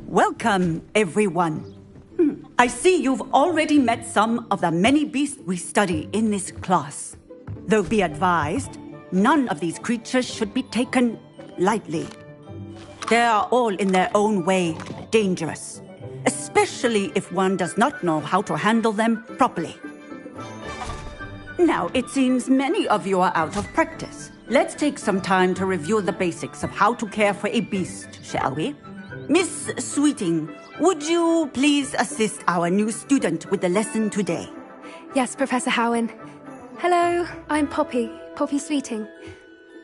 Welcome, everyone. I see you've already met some of the many beasts we study in this class. Though be advised, none of these creatures should be taken lightly. They are all in their own way dangerous, especially if one does not know how to handle them properly. Now, it seems many of you are out of practice. Let's take some time to review the basics of how to care for a beast, shall we? Miss Sweeting, would you please assist our new student with the lesson today? Yes, Professor Howen. Hello, I'm Poppy Sweeting.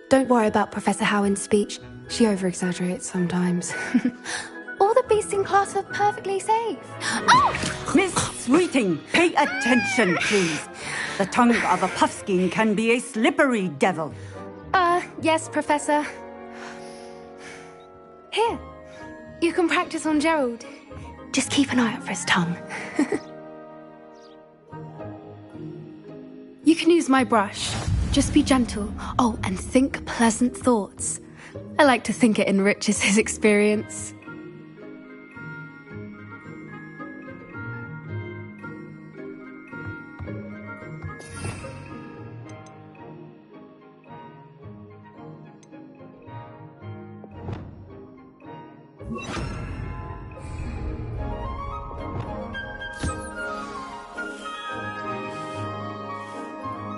Don't worry about Professor Howen's speech. She over-exaggerates sometimes. All the beasts in class are perfectly safe. Oh! Miss Sweeting, pay attention, please. The tongue of a puffskein can be a slippery devil. Yes, Professor. Here, you can practice on Gerald. Just keep an eye out for his tongue. You can use my brush. Just be gentle. Oh, and think pleasant thoughts. I like to think it enriches his experience.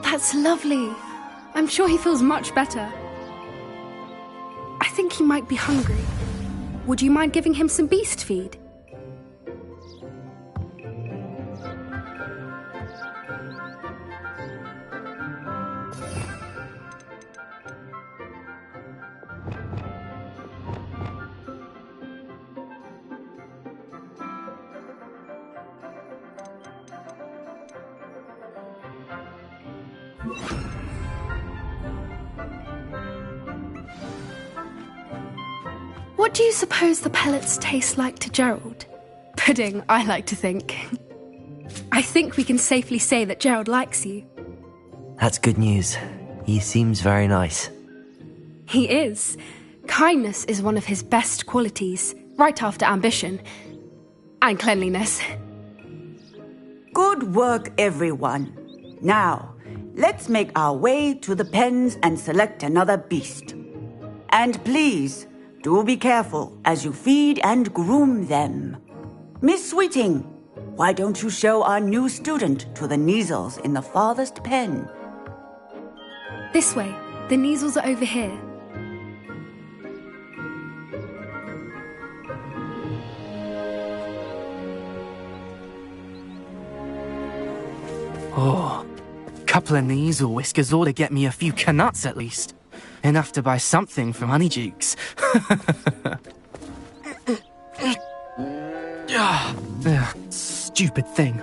That's lovely. I'm sure he feels much better. I think he might be hungry. Would you mind giving him some beast feed? What do you suppose the pellets taste like to Gerald? Pudding, I like to think. I think we can safely say that Gerald likes you. That's good news. He seems very nice. He is. Kindness is one of his best qualities, right after ambition. And cleanliness. Good work, everyone. Now, let's make our way to the pens and select another beast. And please, do be careful as you feed and groom them. Miss Sweeting, why don't you show our new student to the Neasels in the farthest pen? This way. The Neasels are over here. Oh, couple of Neasel whiskers ought to get me a few canuts at least. Enough to buy something from Honeydukes. Stupid thing.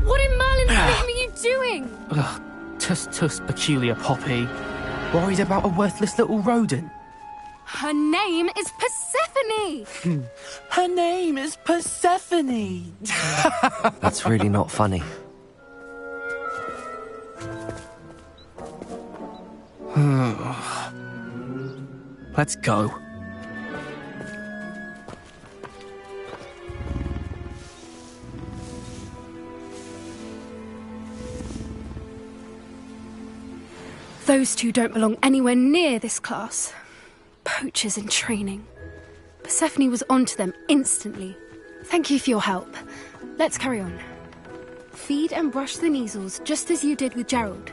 What in Merlin's name are you doing? Tuss, peculiar Poppy. Worried about a worthless little rodent? Her name is Persephone! Her name is Persephone! That's really not funny. Let's go. Those two don't belong anywhere near this class. Poachers in training. Persephone was onto them instantly. Thank you for your help. Let's carry on. Feed and brush the Neasels just as you did with Gerald.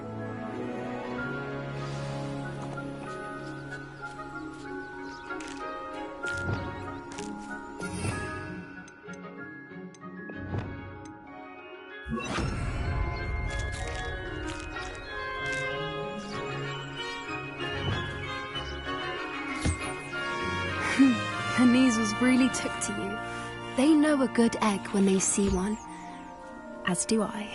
The Neasels really took to you. They know a good egg when they see one. As do I.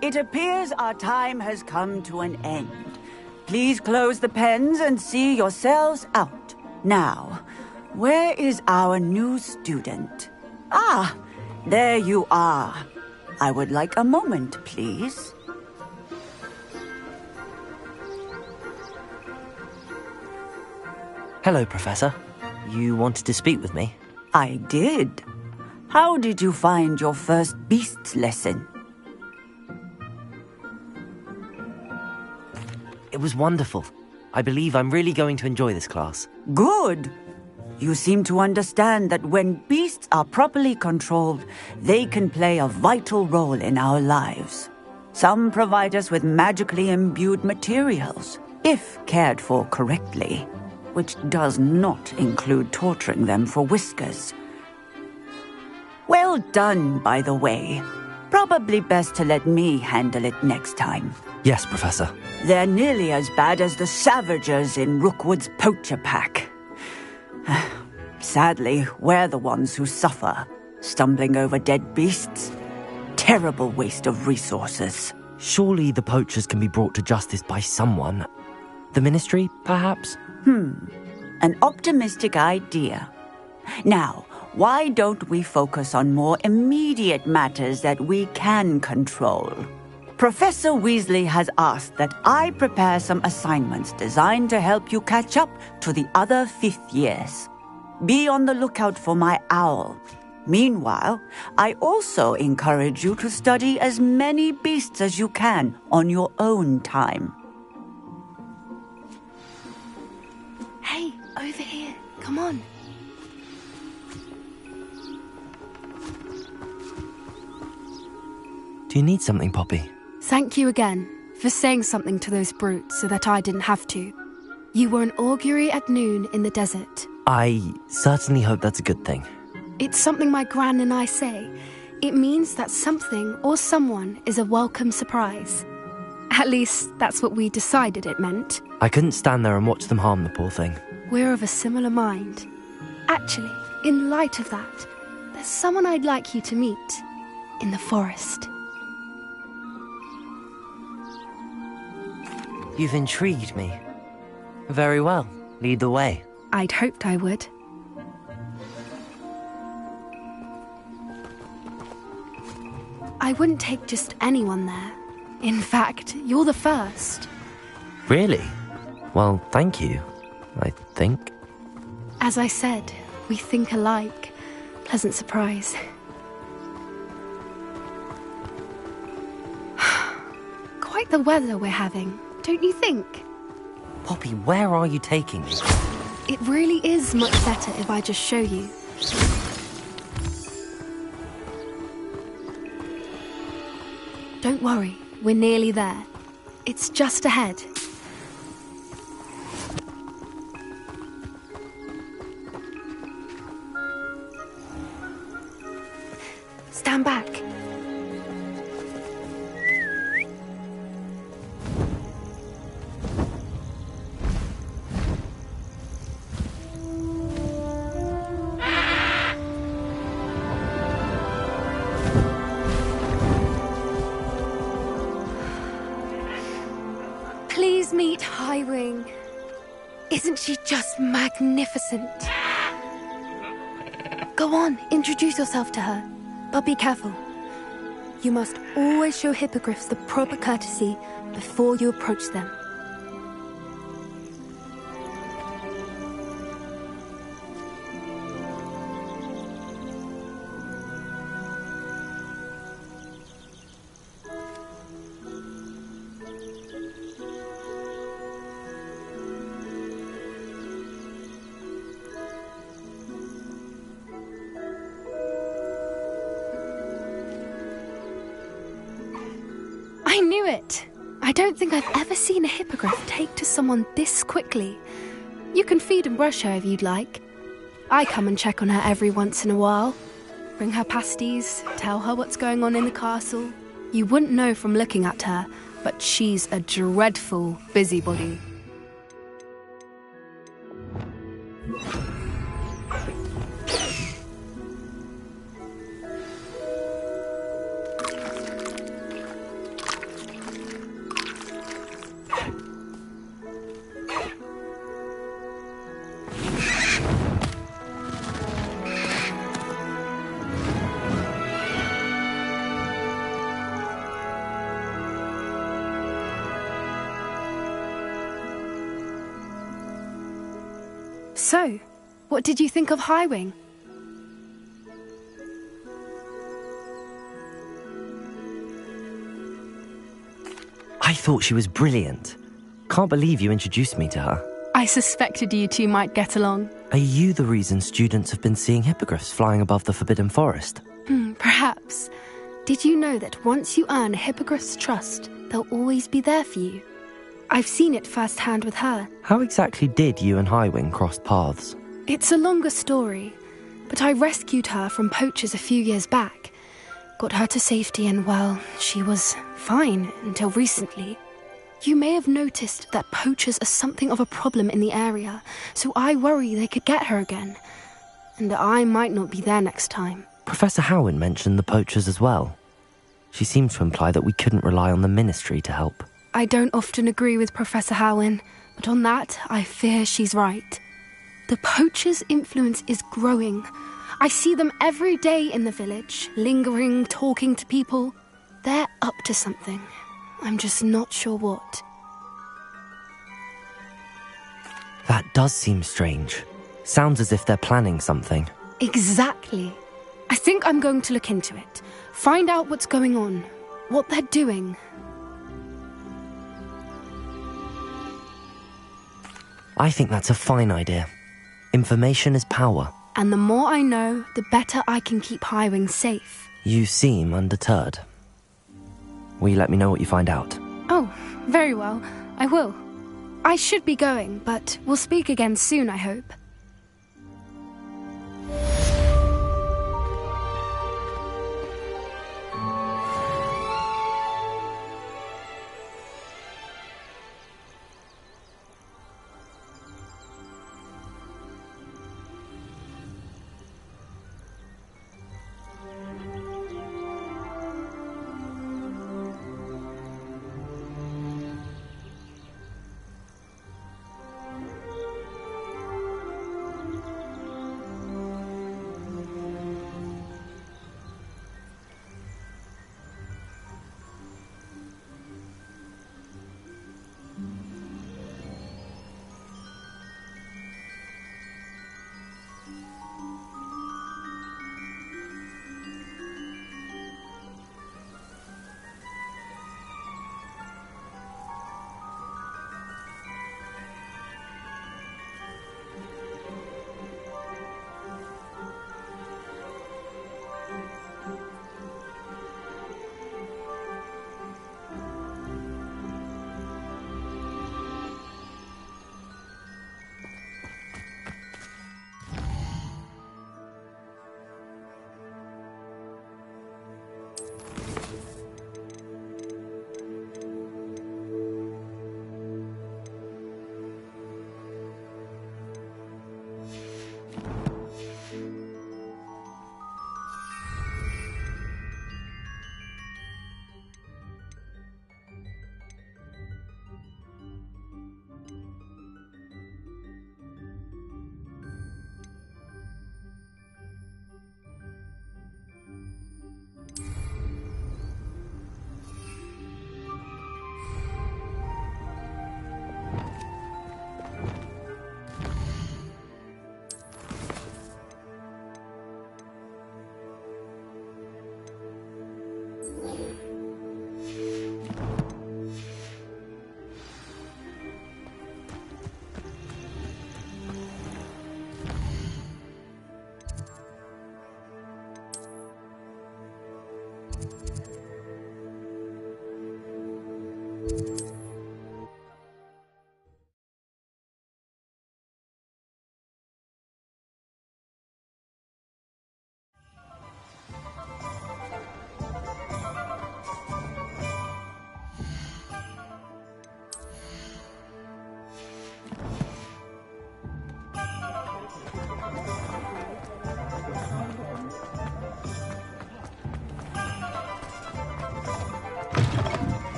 It appears our time has come to an end. Please close the pens and see yourselves out. Now, where is our new student? Ah, there you are. I would like a moment, please. Hello, Professor. You wanted to speak with me? I did. How did you find your first beasts lesson? It was wonderful. I believe I'm really going to enjoy this class. Good. You seem to understand that when beasts are properly controlled, they can play a vital role in our lives. Some provide us with magically imbued materials, if cared for correctly, which does not include torturing them for whiskers. Well done, by the way. Probably best to let me handle it next time. Yes, Professor. They're nearly as bad as the Savagers in Rookwood's poacher pack. Sadly, we're the ones who suffer, stumbling over dead beasts. Terrible waste of resources. Surely the poachers can be brought to justice by someone. The Ministry, perhaps? An optimistic idea. Now, why don't we focus on more immediate matters that we can control? Professor Weasley has asked that I prepare some assignments designed to help you catch up to the other fifth years. Be on the lookout for my owl. Meanwhile, I also encourage you to study as many beasts as you can on your own time. Hey, over here. Come on. Do you need something, Poppy? Thank you again for saying something to those brutes so that I didn't have to. You were an augury at noon in the desert. I certainly hope that's a good thing. It's something my gran and I say. It means that something or someone is a welcome surprise. At least, that's what we decided it meant. I couldn't stand there and watch them harm the poor thing. We're of a similar mind. Actually, in light of that, there's someone I'd like you to meet in the forest. You've intrigued me. Very well. Lead the way. I'd hoped I would. I wouldn't take just anyone there. In fact, you're the first. Really? Well, thank you, I think. As I said, we think alike. Pleasant surprise. Quite the weather we're having, don't you think? Poppy, where are you taking me? It really is much better if I just show you. Don't worry, we're nearly there. It's just ahead. Stand back. Please meet Highwing. Isn't she just magnificent? Go on, introduce yourself to her. But be careful. You must always show hippogriffs the proper courtesy before you approach them. I knew it! I don't think I've ever seen a hippogriff take to someone this quickly. You can feed and brush her if you'd like. I come and check on her every once in a while. Bring her pasties, tell her what's going on in the castle. You wouldn't know from looking at her, but she's a dreadful busybody. So, what did you think of Highwing? I thought she was brilliant. Can't believe you introduced me to her. I suspected you two might get along. Are you the reason students have been seeing hippogriffs flying above the Forbidden Forest? Perhaps. Did you know that once you earn a hippogriff's trust, they'll always be there for you? I've seen it firsthand with her. How exactly did you and Highwing cross paths? It's a longer story, but I rescued her from poachers a few years back. Got her to safety and, well, she was fine until recently. You may have noticed that poachers are something of a problem in the area, so I worry they could get her again. And I might not be there next time. Professor Howin mentioned the poachers as well. She seemed to imply that we couldn't rely on the Ministry to help. I don't often agree with Professor Howin, but on that, I fear she's right. The poachers' influence is growing. I see them every day in the village, lingering, talking to people. They're up to something. I'm just not sure what. That does seem strange. Sounds as if they're planning something. Exactly. I think I'm going to look into it. Find out what's going on, what they're doing. I think that's a fine idea. Information is power. And the more I know, the better I can keep Highwing safe. You seem undeterred. Will you let me know what you find out? Oh, very well. I will. I should be going, but we'll speak again soon, I hope.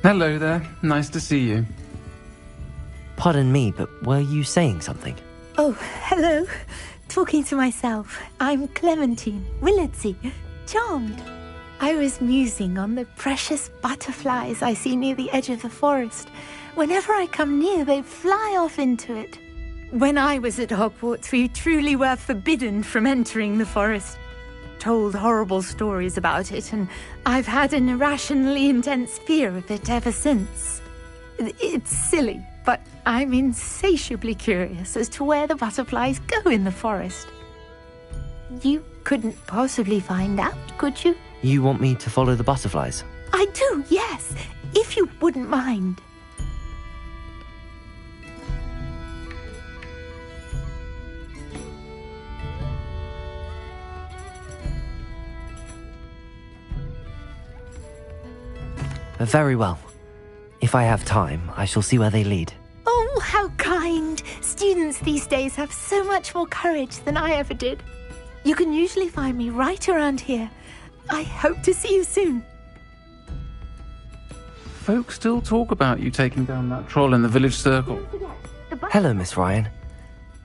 Hello there. Nice to see you. Pardon me, but were you saying something? Oh, hello. talking to myself. I'm Clementine, Willardsey, charmed. I was musing on the precious butterflies I see near the edge of the forest. Whenever I come near, they fly off into it. When I was at Hogwarts, we truly were forbidden from entering the forest. Told horrible stories about it, and I've had an irrationally intense fear of it ever since. It's silly, but I'm insatiably curious as to where the butterflies go in the forest. You couldn't possibly find out, could you? You want me to follow the butterflies? I do, yes, if you wouldn't mind. Very well. If I have time, I shall see where they lead. Oh, how kind! Students these days have so much more courage than I ever did. You can usually find me right around here. I hope to see you soon. Folks still talk about you taking down that troll in the village circle. Hello, Miss Ryan.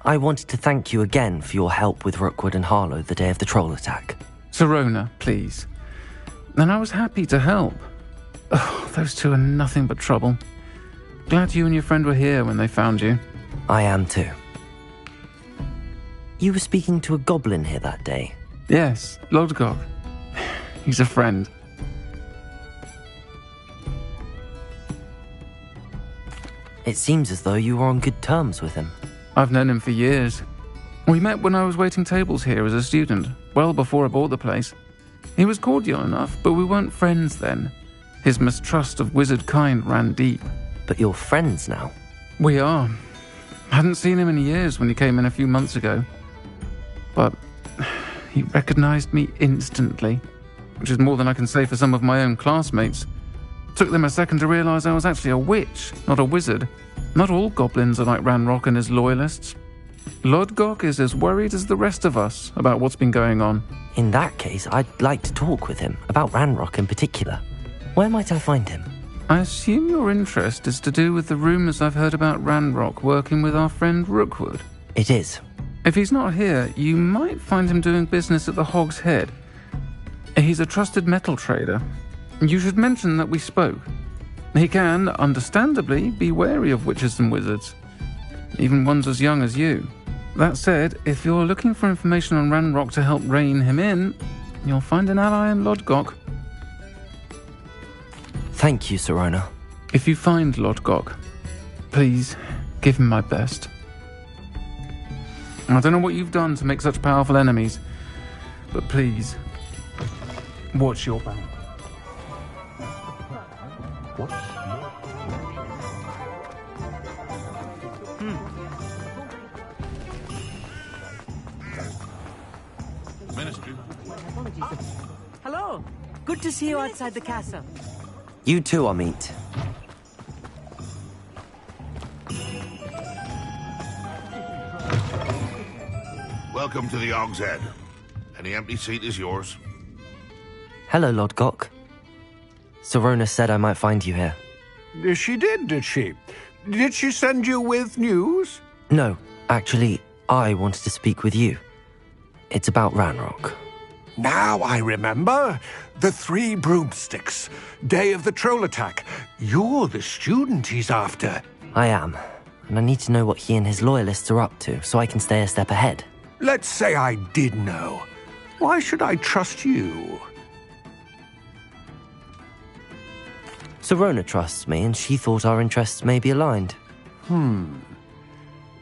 I wanted to thank you again for your help with Rookwood and Harlow the day of the troll attack. Sirona, please. And I was happy to help. Oh, those two are nothing but trouble. Glad you and your friend were here when they found you. I am too. You were speaking to a goblin here that day. Yes, Lodgok. He's a friend. It seems as though you were on good terms with him. I've known him for years. We met when I was waiting tables here as a student, well before I bought the place. He was cordial enough, but we weren't friends then. His mistrust of wizard kind ran deep. But you're friends now? We are. Hadn't seen him in years when he came in a few months ago. But he recognized me instantly, which is more than I can say for some of my own classmates. Took them a second to realize I was actually a witch, not a wizard. Not all goblins are like Ranrock and his loyalists. Lodgok is as worried as the rest of us about what's been going on. In that case, I'd like to talk with him, about Ranrock in particular. Where might I find him? I assume your interest is to do with the rumours I've heard about Ranrock working with our friend Rookwood. It is. If he's not here, you might find him doing business at the Hog's Head. He's a trusted metal trader. You should mention that we spoke. He can, understandably, be wary of witches and wizards, even ones as young as you. That said, if you're looking for information on Ranrock to help rein him in, you'll find an ally in Lodgok. Thank you, Sirona. If you find Lodgok, please give him my best. I don't know what you've done to make such powerful enemies, but please, watch your back. What? Ministry. Hello. Good to see you outside the castle. You too, Amit. Welcome to the Hog's Head. Any empty seat is yours. Hello, Lodgok. Sirona said I might find you here. She did she? Did she send you with news? No, actually, I wanted to speak with you. It's about Ranrock. Now I remember. The 3 broomsticks. Day of the troll attack. You're the student he's after. I am, and I need to know what he and his loyalists are up to so I can stay a step ahead. Let's say I did know. Why should I trust you? Sirona trusts me, and she thought our interests may be aligned.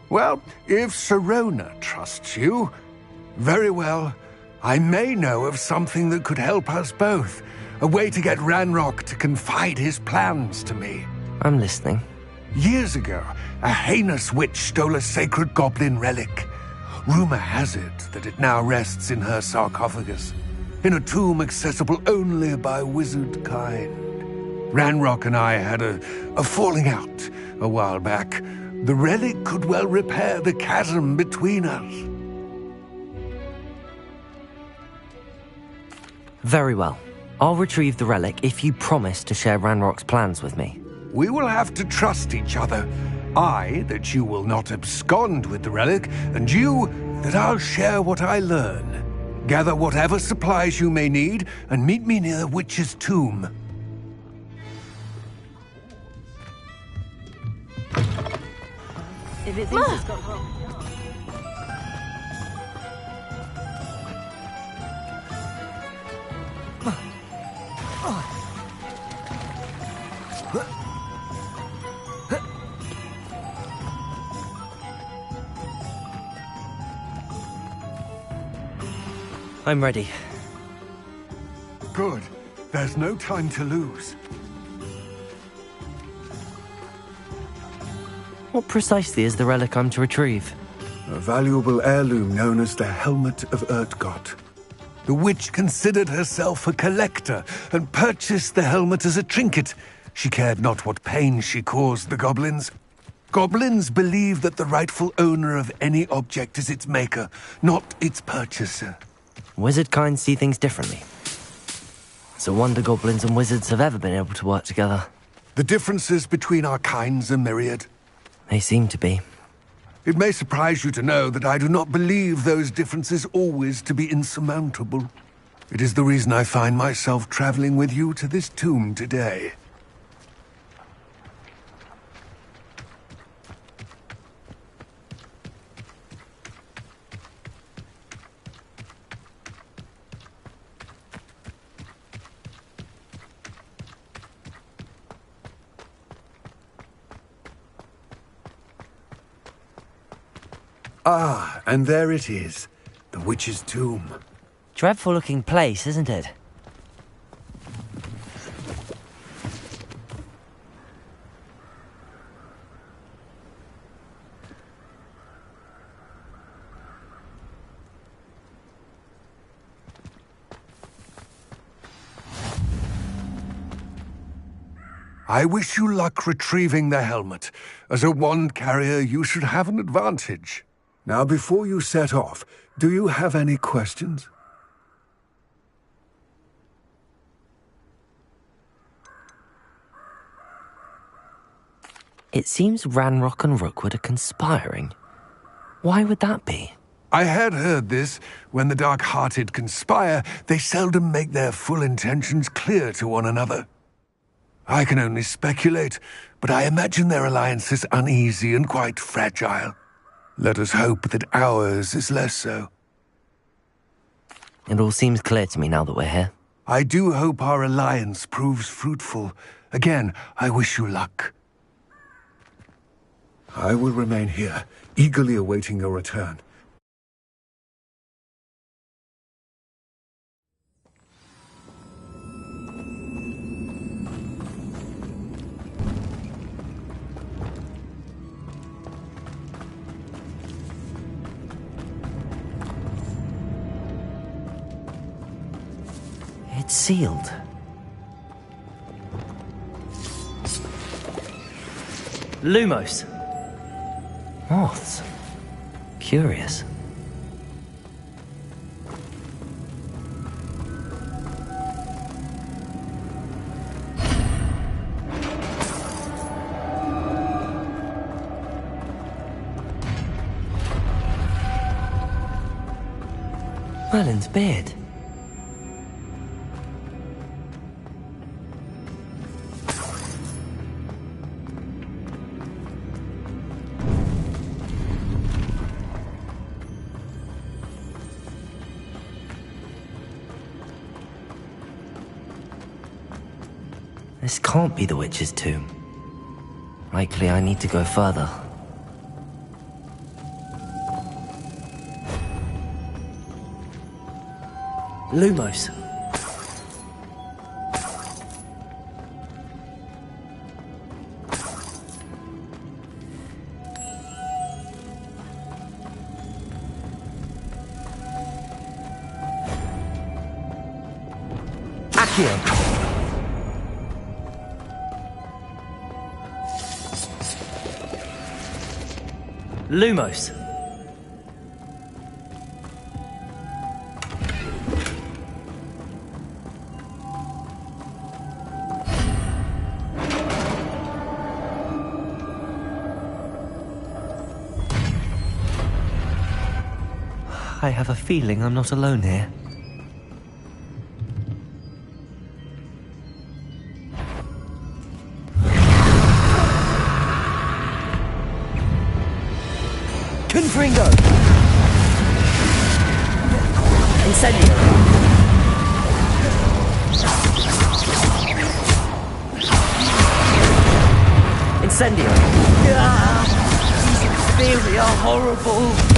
Well, if Sirona trusts you, very well. I may know of something that could help us both. A way to get Ranrock to confide his plans to me. I'm listening. Years ago, a heinous witch stole a sacred goblin relic. Rumor has it that it now rests in her sarcophagus, in a tomb accessible only by wizard kind. Ranrock and I had a falling out a while back. The relic could well repair the chasm between us. Very well. I'll retrieve the relic if you promise to share Ranrock's plans with me. We will have to trust each other. I, that you will not abscond with the relic, and you, that I'll share what I learn. Gather whatever supplies you may need, and meet me near the witch's tomb. If it thinks it's got home. I'm ready. Good. There's no time to lose. What precisely is the relic I'm to retrieve? A valuable heirloom known as the Helmet of Urtgott. The witch considered herself a collector and purchased the helmet as a trinket. She cared not what pain she caused the goblins. Goblins believe that the rightful owner of any object is its maker, not its purchaser. Wizard kind see things differently. It's a wonder goblins and wizards have ever been able to work together. The differences between our kinds are myriad. They seem to be. It may surprise you to know that I do not believe those differences always to be insurmountable. It is the reason I find myself traveling with you to this tomb today. Ah, and there it is. The witch's tomb. Dreadful looking place, isn't it? I wish you luck retrieving the helmet. As a wand carrier, you should have an advantage. Now, before you set off, do you have any questions? It seems Ranrock and Rookwood are conspiring. Why would that be? I had heard this. When the dark-hearted conspire, they seldom make their full intentions clear to one another. I can only speculate, but I imagine their alliance is uneasy and quite fragile. Let us hope that ours is less so. It all seems clear to me now that we're here. I do hope our alliance proves fruitful. Again, I wish you luck. I will remain here, eagerly awaiting your return. It's sealed. Lumos. Moths. Curious. Merlin's beard. This can't be the witch's tomb. Likely I need to go further. Lumos. Accio. Lumos. I have a feeling I'm not alone here. Confringo! Incendio! Incendio! These really are horrible!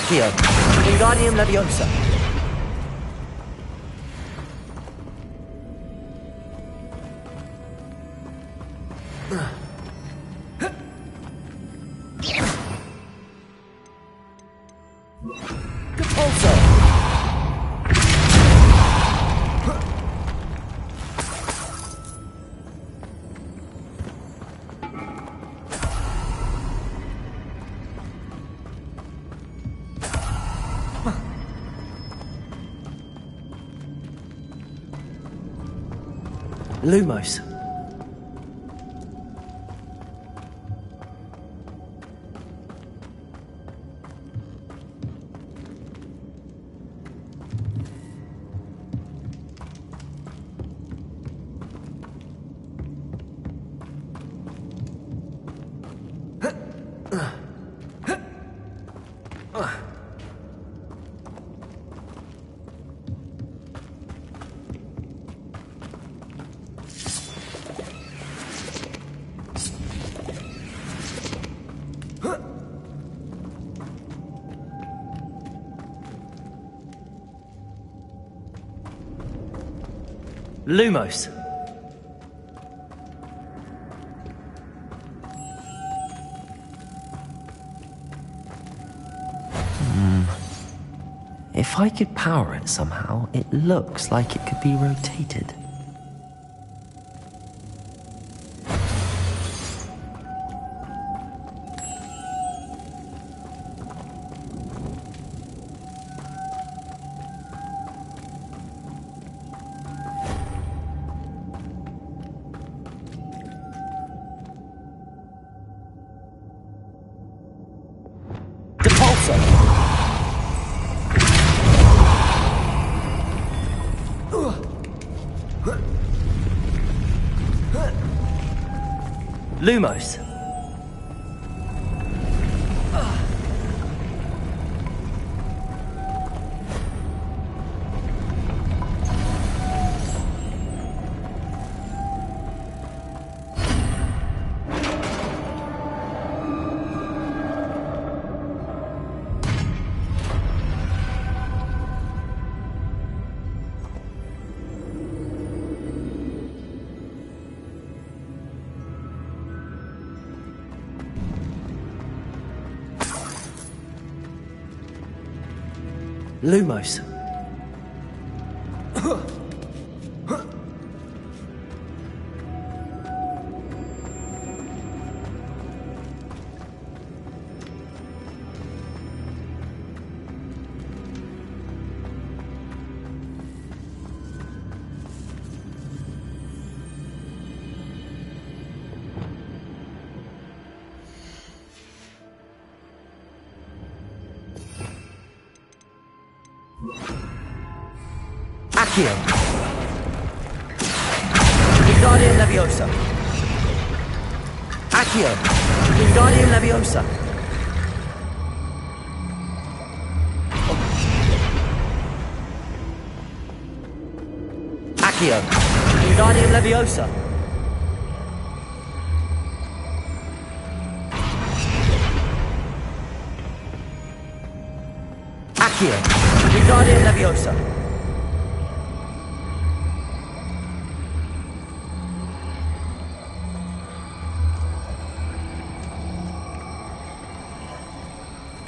Accio, Wingardium Leviosa. Compulso. Lumos. Lumos. If I could power it somehow, it looks like it could be rotated. Lumos. Lumos. Accio. Wingardium Leviosa. Accio. Wingardium Leviosa. Accio. Wingardium Leviosa. Accio. Wingardium Leviosa.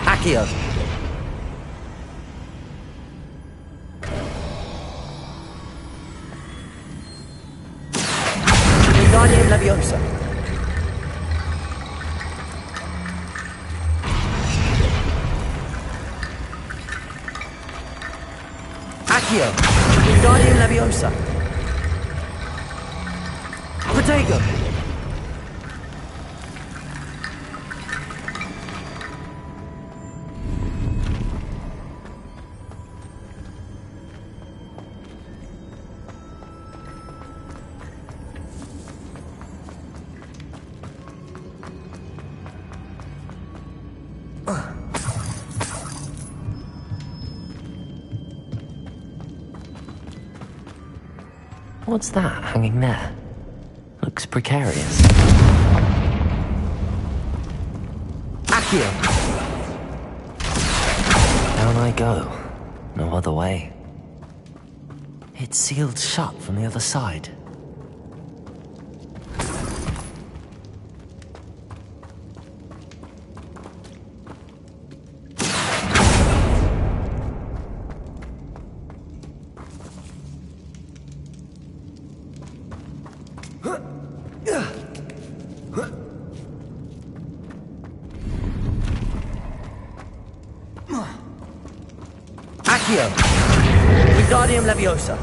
Accio. Wingardium Leviosa. Accio. Wingardium Leviosa. Protego. What's that hanging there? Looks precarious. Accio. Down I go. No other way. It's sealed shut from the other side. Accio. Wingardium Leviosa.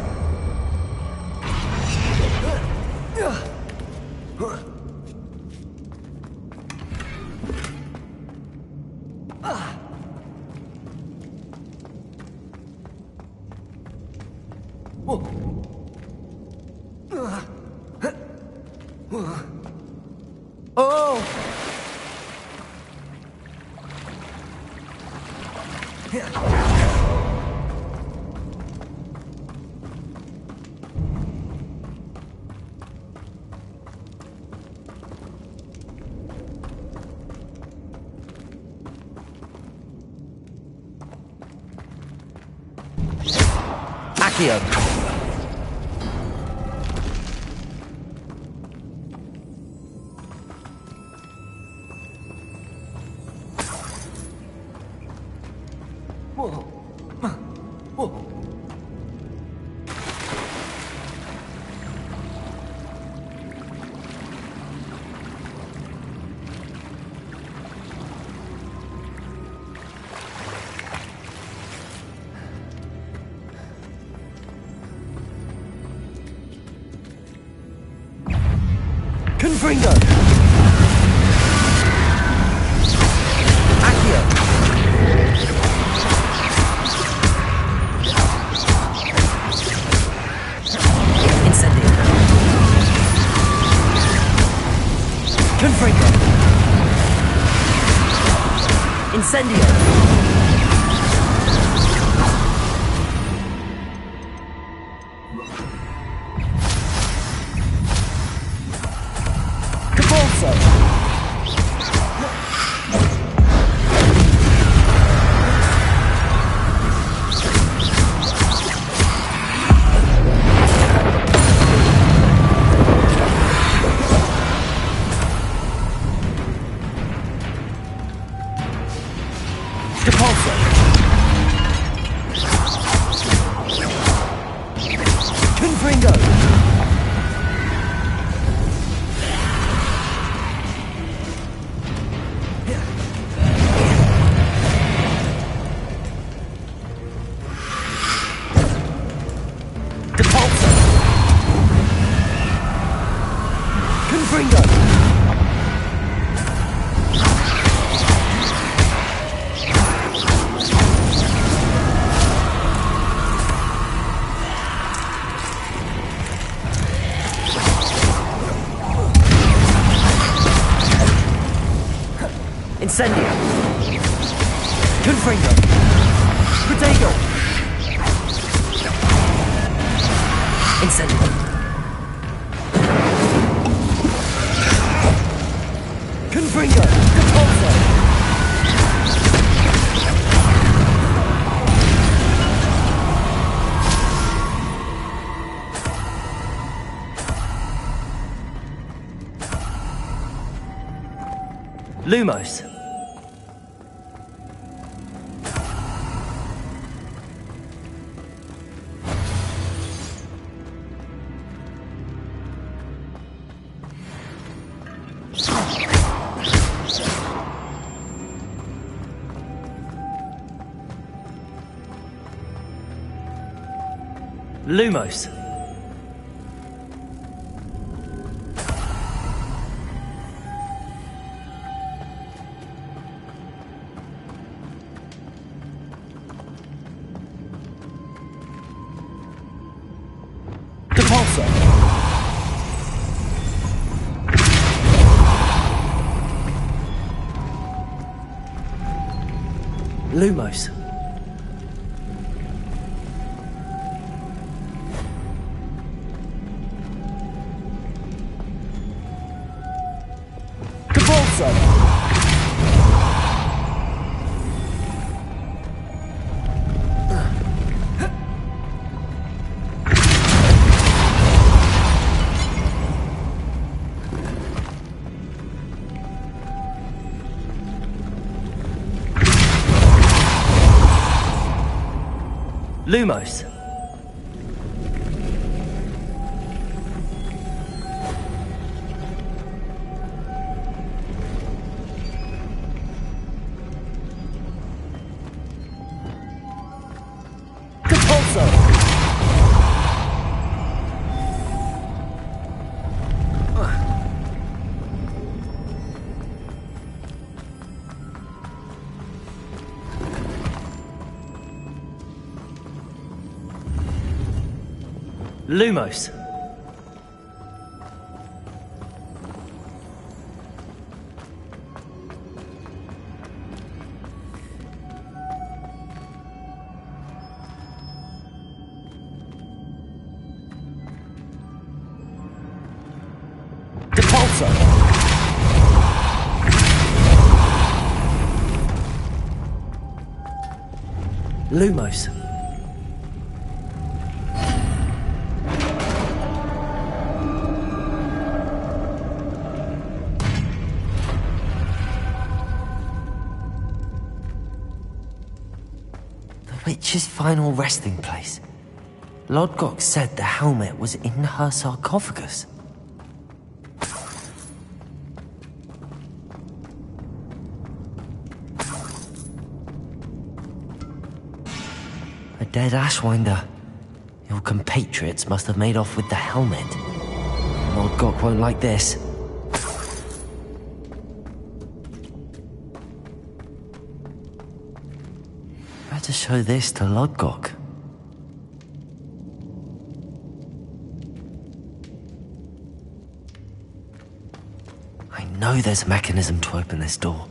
Oh! Accio. Confringo! Accio! Incendio! Confringo! Incendio! Incendio! Confringo! Protego! Incendio! Confringo! Repulso! Lumos! Lumos. Depulso. Lumos. Depulso. Lumos. Depulso. Lumos. Depulso. Lumos. Witch's final resting place. Lodgok said the helmet was in her sarcophagus. A dead Ashwinder. Your compatriots must have made off with the helmet. Lodgok won't like this. To show this to Lodgok. I know there's a mechanism to open this door.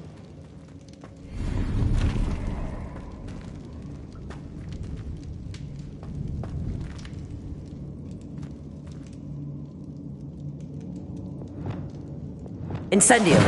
Incendio.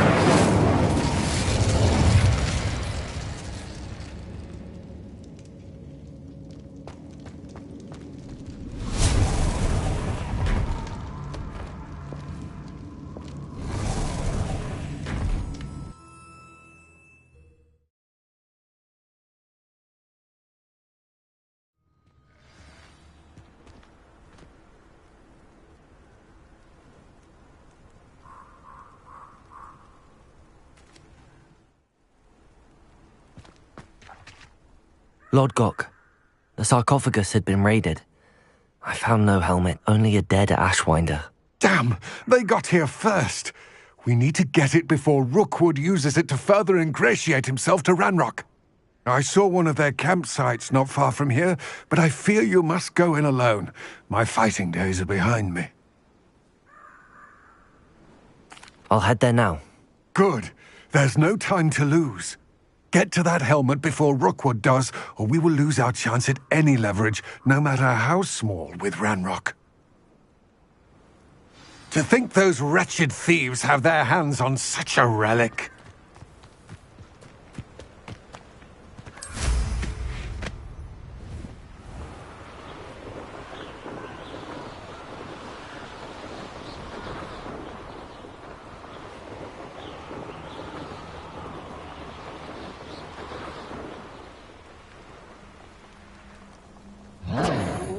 Lodgok, the sarcophagus had been raided. I found no helmet, only a dead Ashwinder. Damn! They got here first. We need to get it before Rookwood uses it to further ingratiate himself to Ranrock. I saw one of their campsites not far from here, but I fear you must go in alone. My fighting days are behind me. I'll head there now. Good. There's no time to lose. Get to that helmet before Rookwood does, or we will lose our chance at any leverage, no matter how small, with Ranrock. To think those wretched thieves have their hands on such a relic.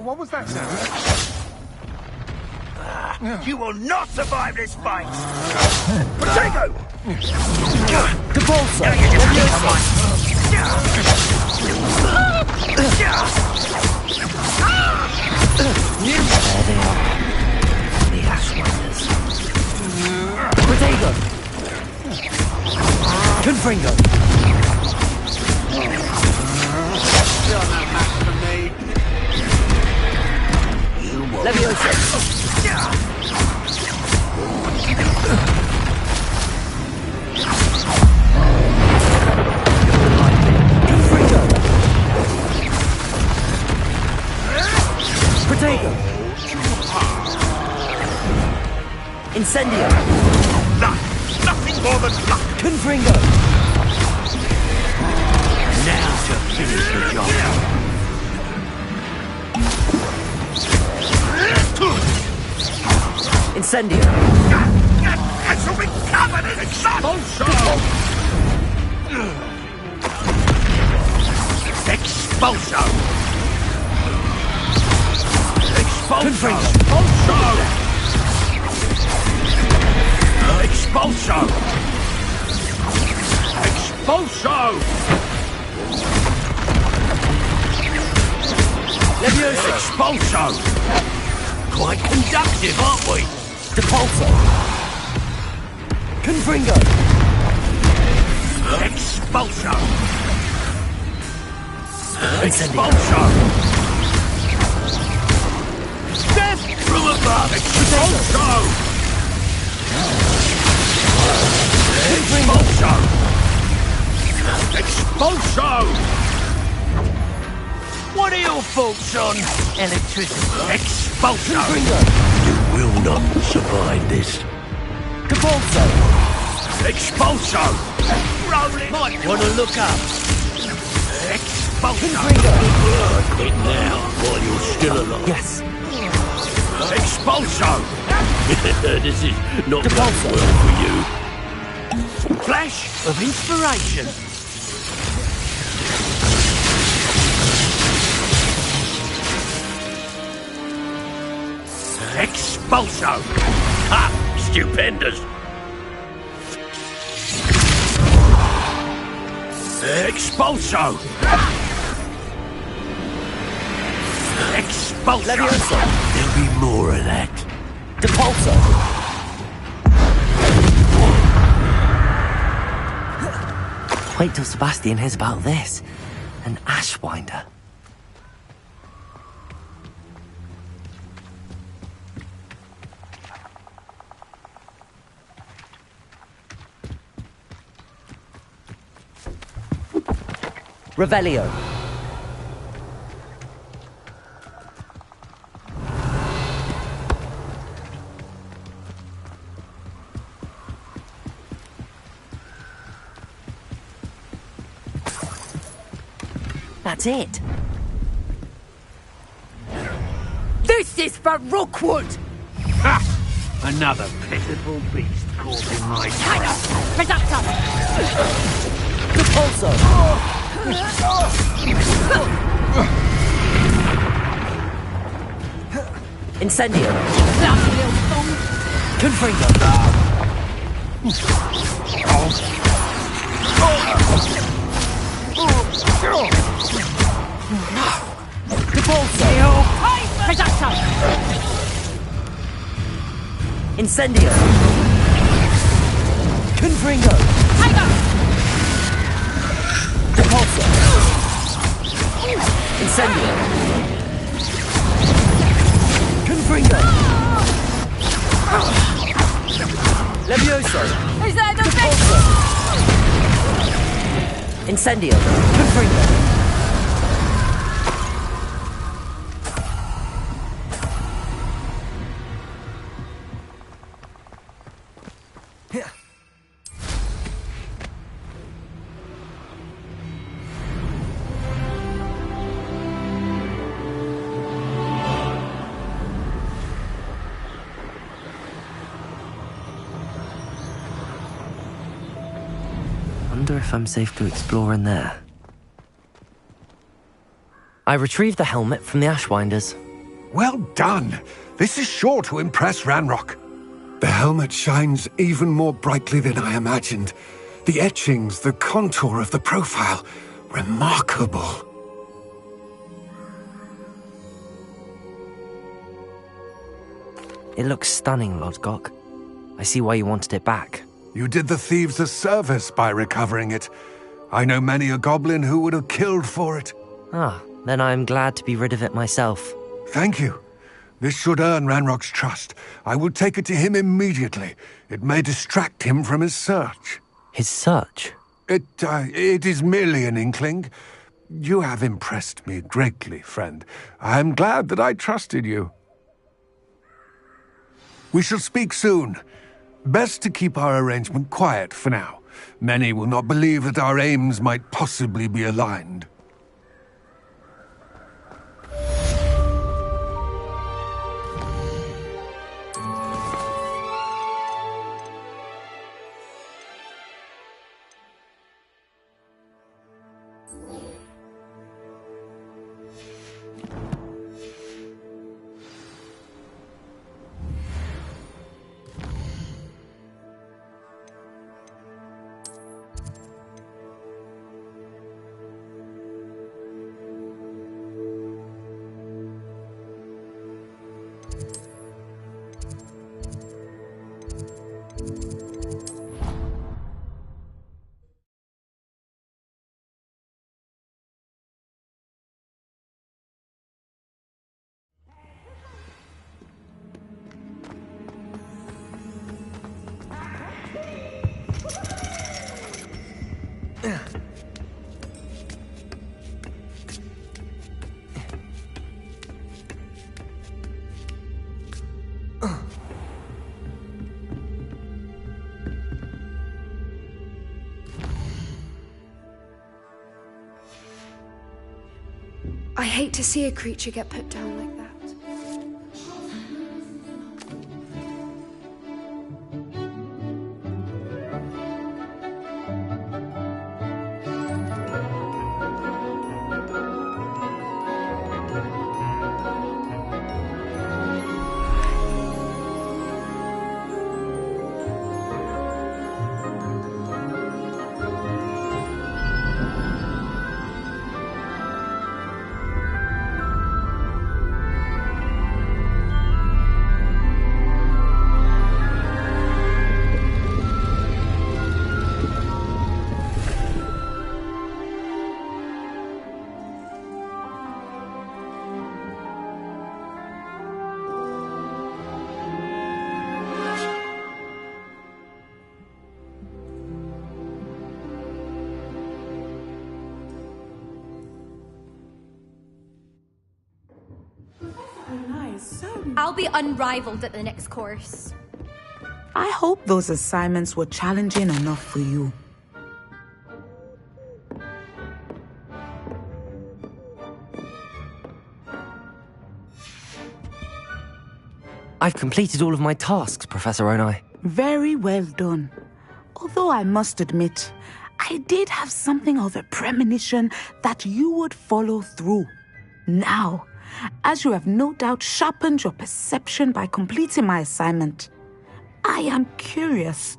What was that sound? You will not survive this fight! Potato! The ball, sir! Now you just keep on. Confringo. Still no match for me. Leviosa. Confringo. Protego. Incendio. Nothing more than luck. Confringo. Now to finish the job. Incendio. I shall be covered in expulso. Expulso. Expulso. Expulso. Expulso. Leviosa. Expulso. Quite conductive, aren't we? Depulso. Confringo. Expulso. Incendio. Expulso. Death from above. Expulso. Expulso. Expulso. What are your thoughts on electricity? Expulso. Confringo. You will not survive this. Depulso. Expulso. Rolling. Might want to look up. Expulso. Confringo. Quit now while you're still alive. Yes. Expulso. This is not going Depulso. well for you. Flash of inspiration. Expulso! Ha! Stupendous! Expulso! Expulso! Leviosa. There'll be more of that. Depulso. Wait till Sebastian hears about this. An Ashwinder. Revelio. That's it. This is for Rookwood! Ha! Another pitiful beast caught in my Tiger! Reductor! Depulso. Incendio. Bloody little fool! Confringo. Depulso. Reductor! Incendio. Confringo. Tiger! Depulso. Incendio. Confringo. Levioso. Is that the best? Depulso. Incendio. Confringo. Wonder if I'm safe to explore in there. I retrieved the helmet from the Ashwinders. Well done. This is sure to impress Ranrock. The helmet shines even more brightly than I imagined. The etchings, the contour of the profile. Remarkable. It looks stunning, Lodgok. I see why you wanted it back. You did the thieves a service by recovering it. I know many a goblin who would have killed for it. Ah, then I am glad to be rid of it myself. Thank you. This should earn Ranrock's trust. I will take it to him immediately. It may distract him from his search. His search? It is merely an inkling. You have impressed me greatly, friend. I am glad that I trusted you. We shall speak soon. Best to keep our arrangement quiet for now. Many will not believe that our aims might possibly be aligned. I hate to see a creature get put down like that. I'll be unrivaled at the next course. I hope those assignments were challenging enough for you. I've completed all of my tasks, Professor Onai. Very well done. Although I must admit, I did have something of a premonition that you would follow through. Now, as you have no doubt sharpened your perception by completing my assignment, I am curious,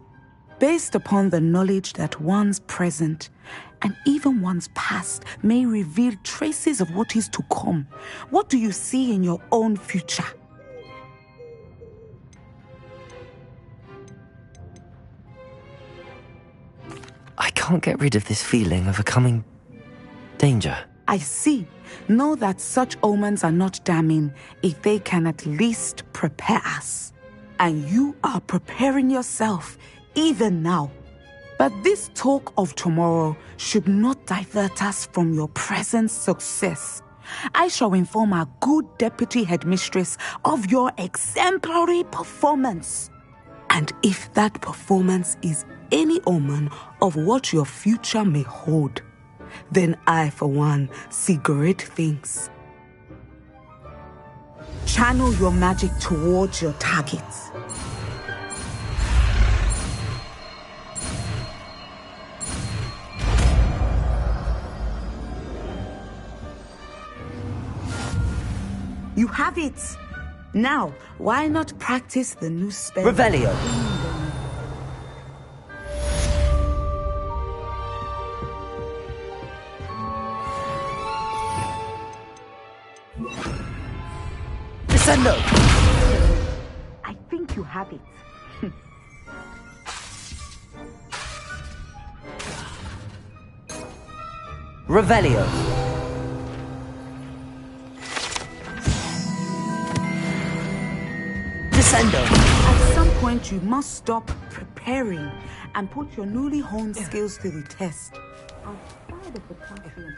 based upon the knowledge that one's present and even one's past may reveal traces of what is to come. What do you see in your own future? I can't get rid of this feeling of a coming danger. I see. Know that such omens are not damning if they can at least prepare us. And you are preparing yourself, even now. But this talk of tomorrow should not divert us from your present success. I shall inform our good deputy headmistress of your exemplary performance. And if that performance is any omen of what your future may hold, then I, for one, see great things. Channel your magic towards your targets. You have it. Now, why not practice the new spell? Revelio. Descendo. I think you have it. Revelio. Descendo. At some point, you must stop preparing and put your newly honed skills to the test. Outside of the classroom.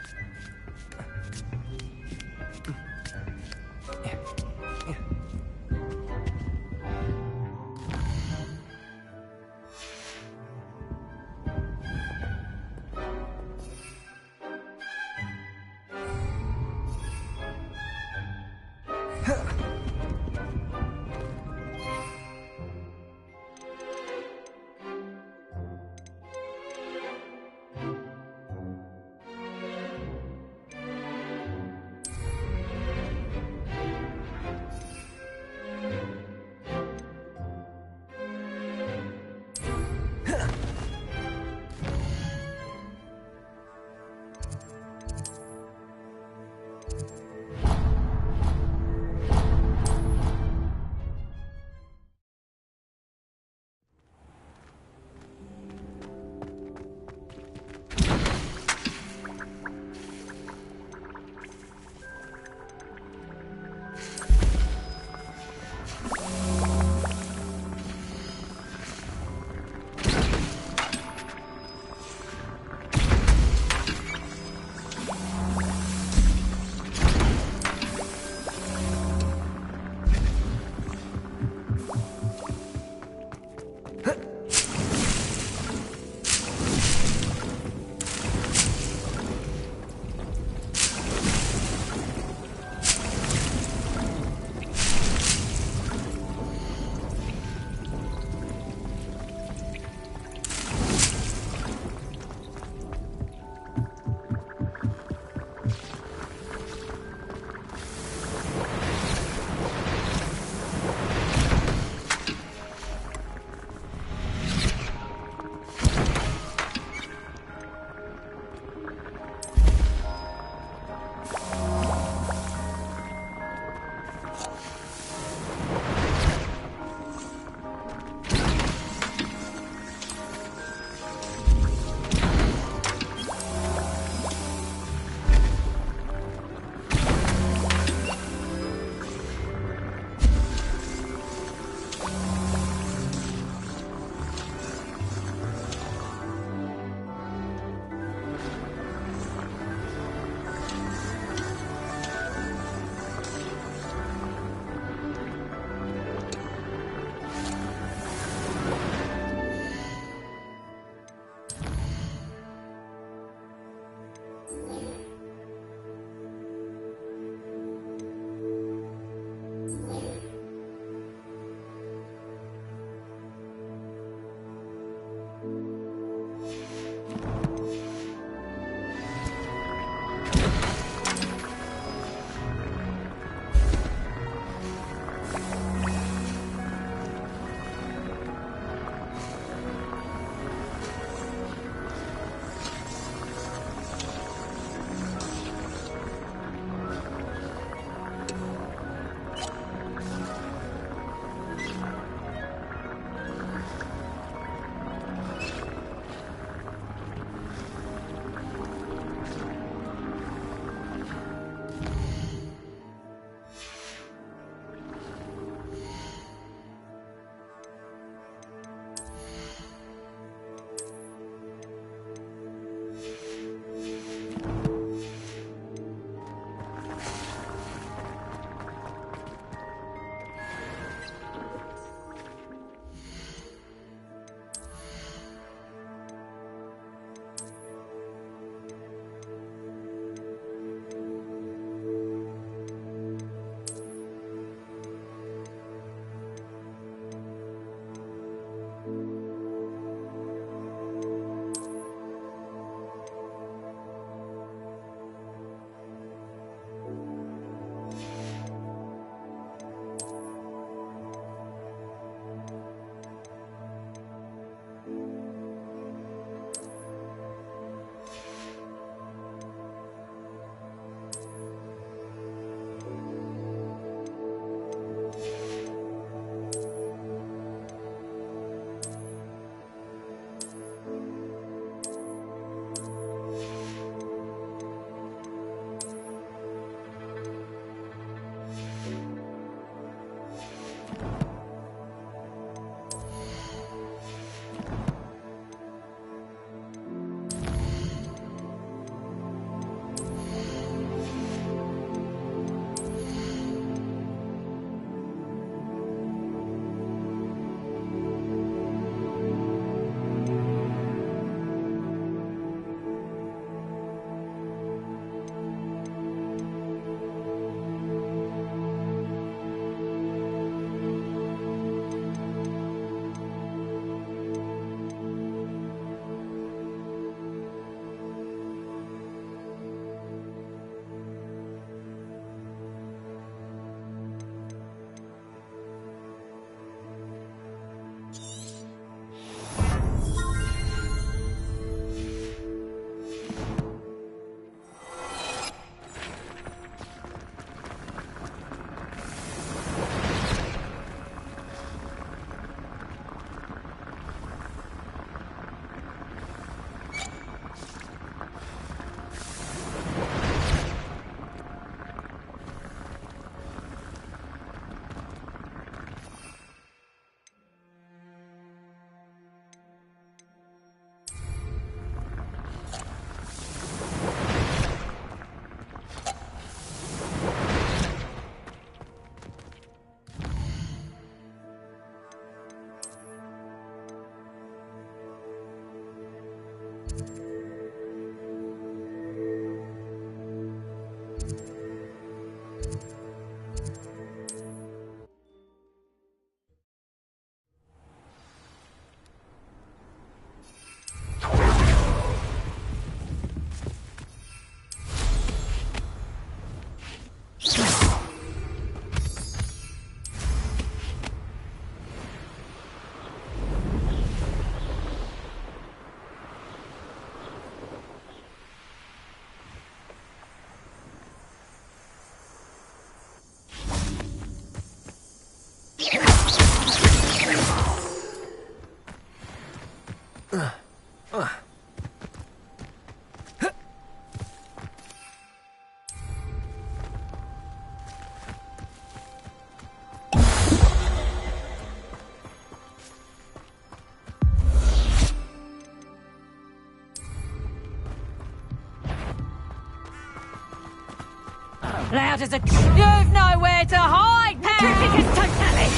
Loud as a... You've nowhere to hide, Terrificus Totalis!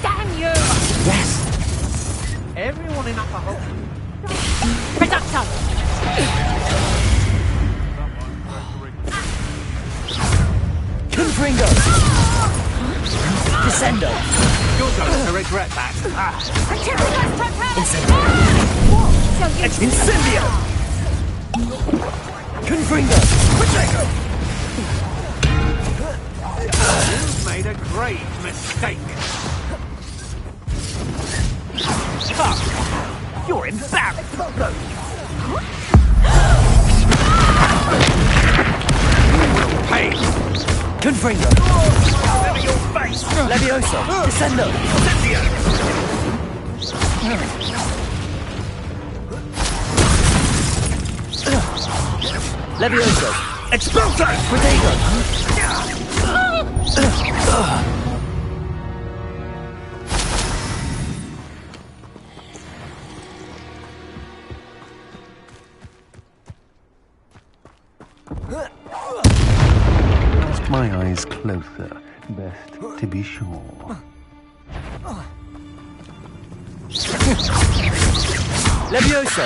Damn you! Yes! Everyone in Upper Hall. Reducto! Confringo! Descendo! You're going to regret that. Terrificus Totalis! Incendio! Confringo! Protego! You've made a grave mistake. You're embarrassed. Hey! Confringo! Over your face! Levioso! Descendo! Levioso! Expulso! Protego! Cast my eyes closer. Best to be sure. Levioso!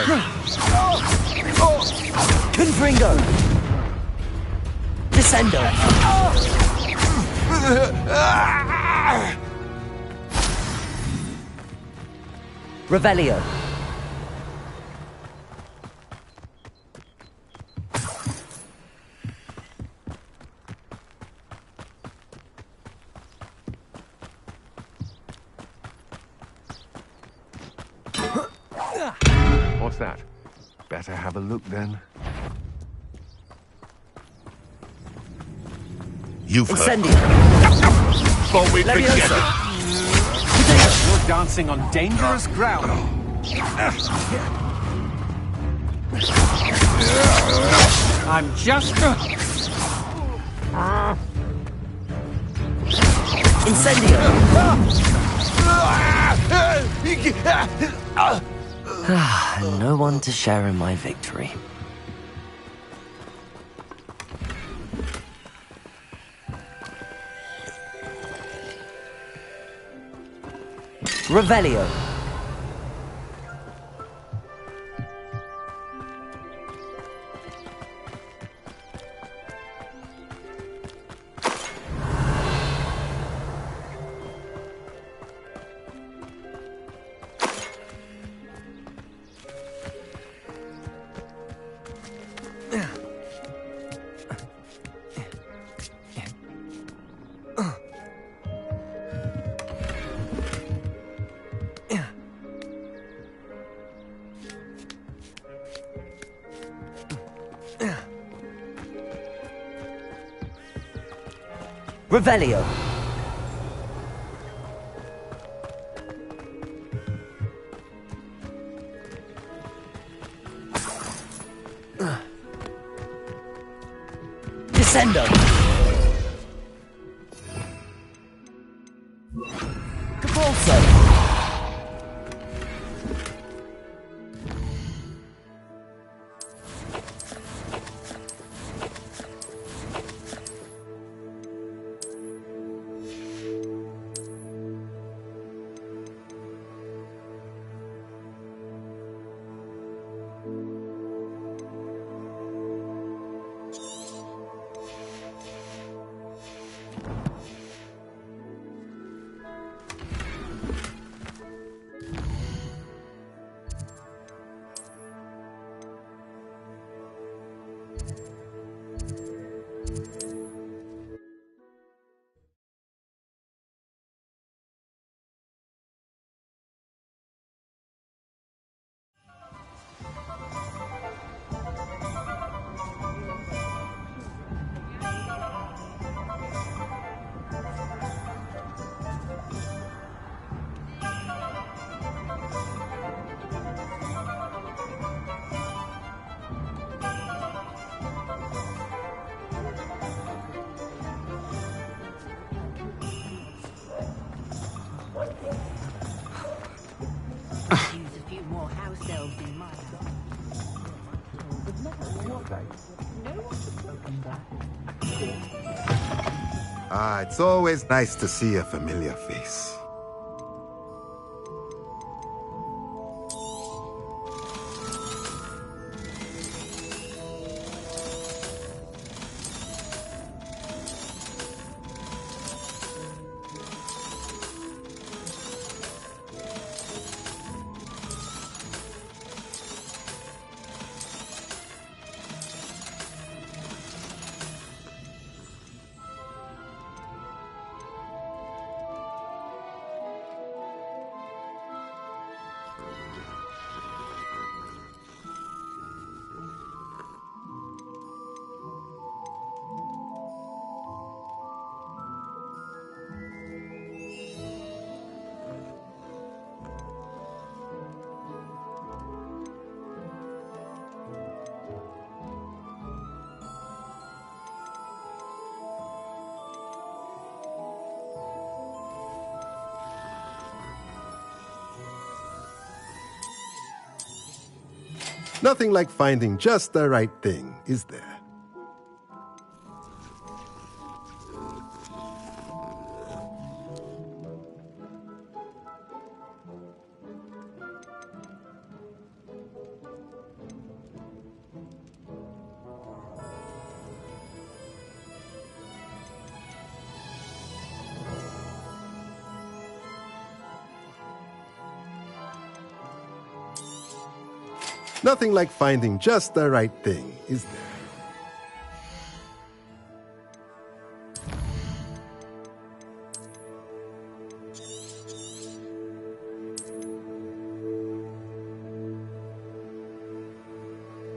Confringo! Descendo! Revelio! What's that? Better have a look then. You've heard. Before we Levioso! You're dancing on dangerous ground. I'm just... Incendio! And no one to share in my victory. Revelio! Revelio! Descendo! Capulso! Ah, it's always nice to see a familiar face. Nothing like finding just the right thing, is there? Nothing like finding just the right thing, is there?